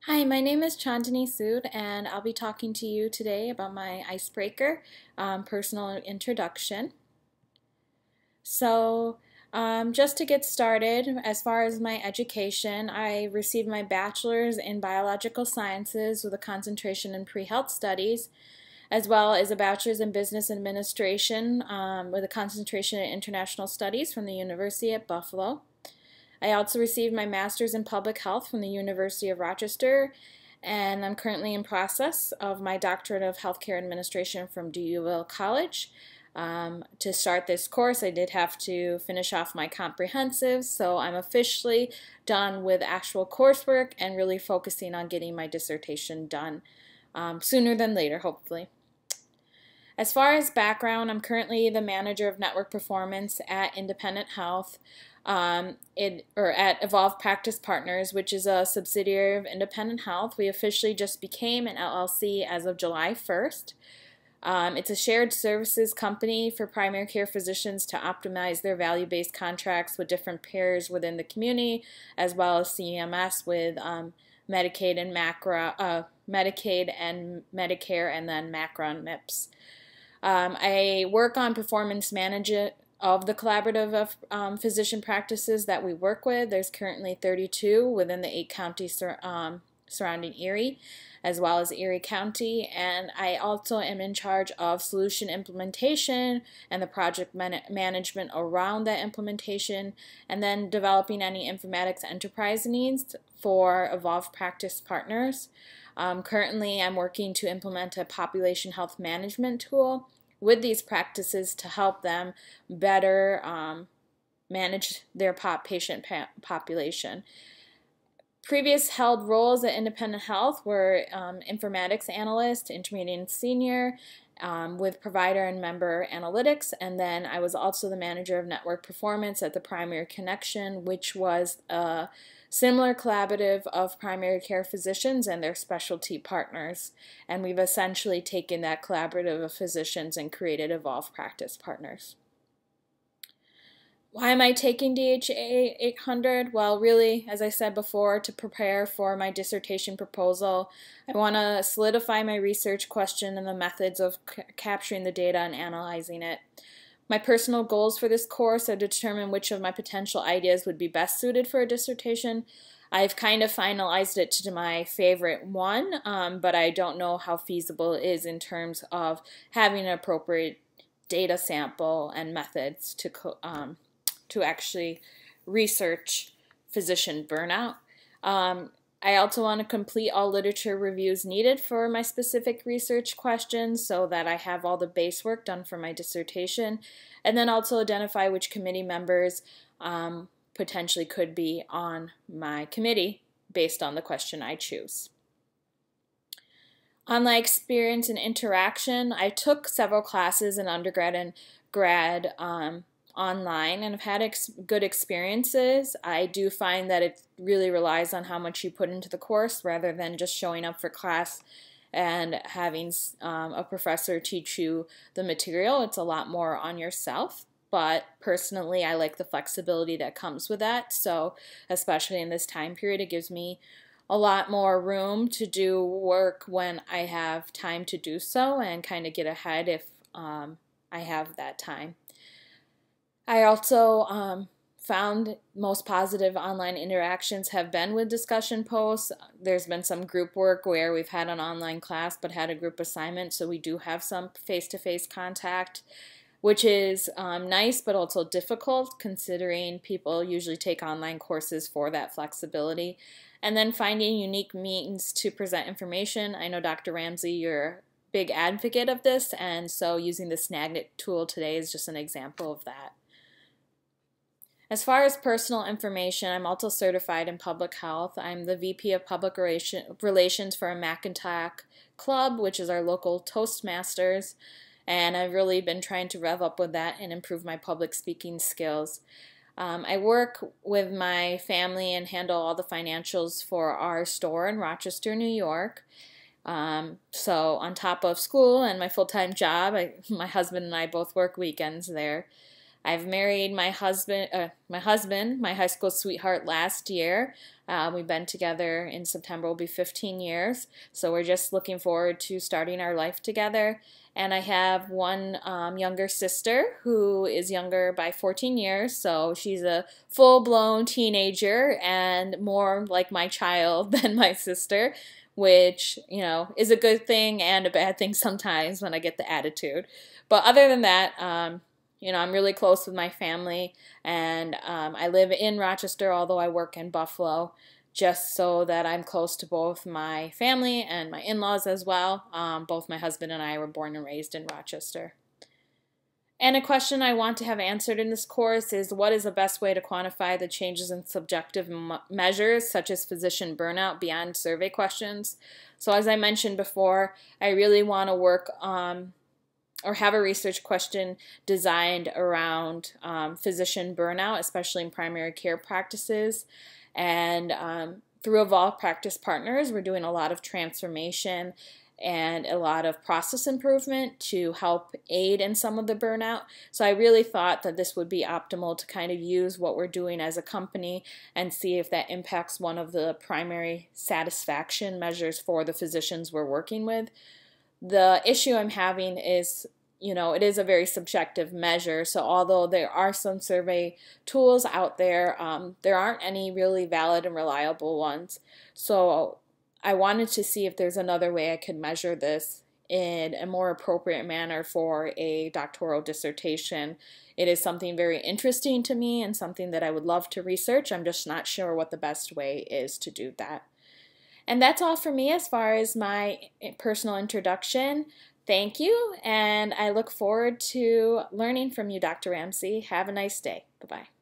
Hi, my name is Chandni and I'll be talking to you today about my Icebreaker personal introduction. So, just to get started, as far as my education, I received my bachelor's in biological sciences with a concentration in pre-health studies, as well as a bachelor's in business administration with a concentration in international studies from the University at Buffalo. I also received my master's in public health from the University of Rochester, and I'm currently in process of my doctorate of healthcare administration from DUL College. To start this course, I did have to finish off my comprehensive, so I'm officially done with actual coursework and really focusing on getting my dissertation done sooner than later, hopefully. As far as background, I'm currently the manager of network performance at Independent Health, at Evolve Practice Partners, which is a subsidiary of Independent Health. We officially just became an LLC as of July 1st. It's a shared services company for primary care physicians to optimize their value-based contracts with different payers within the community, as well as CMS with Medicaid and Medicaid and Medicare, and then MACRA and MIPS. I work on performance management of the collaborative of physician practices that we work with. There's currently 32 within the 8 counties surrounding Erie, as well as Erie County, and I also am in charge of solution implementation and the project management around that implementation, and then developing any informatics enterprise needs for Evolve Practice Partners. Currently, I'm working to implement a population health management tool with these practices to help them better manage their patient population. Previous held roles at Independent Health were informatics analyst, intermediate and senior, with provider and member analytics, and then I was also the manager of network performance at the Primary Connection, which was a similar collaborative of primary care physicians and their specialty partners, and we've essentially taken that collaborative of physicians and created Evolve Practice Partners. Why am I taking DHA800? Well, really, as I said before, to prepare for my dissertation proposal, I want to solidify my research question and the methods of capturing the data and analyzing it. My personal goals for this course are to determine which of my potential ideas would be best suited for a dissertation. I've kind of finalized it to my favorite one, but I don't know how feasible it is in terms of having an appropriate data sample and methods to actually research physician burnout. I also want to complete all literature reviews needed for my specific research questions so that I have all the base work done for my dissertation, and then also identify which committee members potentially could be on my committee based on the question I choose. On my experience and interaction, I took several classes in undergrad and grad online and have had good experiences. I do find that it really relies on how much you put into the course rather than just showing up for class and having a professor teach you the material. It's a lot more on yourself, but personally I like the flexibility that comes with that. So especially in this time period, it gives me a lot more room to do work when I have time to do so and kind of get ahead if I have that time. I also found most positive online interactions have been with discussion posts. There's been some group work where we've had an online class but had a group assignment, so we do have some face-to-face contact, which is nice but also difficult considering people usually take online courses for that flexibility. And then finding unique means to present information. I know Dr. Ramsey, you're a big advocate of this, and so using the Snagit tool today is just an example of that. As far as personal information, I'm also certified in public health. I'm the VP of Public Relations for a McIntosh Club, which is our local Toastmasters, and I've really been trying to rev up with that and improve my public speaking skills. I work with my family and handle all the financials for our store in Rochester, New York. So on top of school and my full-time job, my husband and I both work weekends there. I've married my husband, my high school sweetheart, last year. We've been together in September, will be 15 years. So we're just looking forward to starting our life together. And I have one younger sister who is younger by 14 years. So she's a full-blown teenager and more like my child than my sister, which, you know, is a good thing and a bad thing sometimes when I get the attitude. But other than that, you know, I'm really close with my family, and I live in Rochester, although I work in Buffalo, just so that I'm close to both my family and my in-laws as well. Both my husband and I were born and raised in Rochester. And a question I want to have answered in this course is, what is the best way to quantify the changes in subjective measures such as physician burnout beyond survey questions? So as I mentioned before, I really want to work or have a research question designed around physician burnout, especially in primary care practices. And through Evolve Practice Partners, we're doing a lot of transformation and a lot of process improvement to help aid in some of the burnout. So I really thought that this would be optimal to kind of use what we're doing as a company and see if that impacts one of the primary satisfaction measures for the physicians we're working with. The issue I'm having is, you know, it is a very subjective measure. So although there are some survey tools out there, there aren't any really valid and reliable ones. So I wanted to see if there's another way I could measure this in a more appropriate manner for a doctoral dissertation. It is something very interesting to me and something that I would love to research. I'm just not sure what the best way is to do that. And that's all for me as far as my personal introduction. Thank you, and I look forward to learning from you, Dr. Ramsey. Have a nice day. Bye-bye.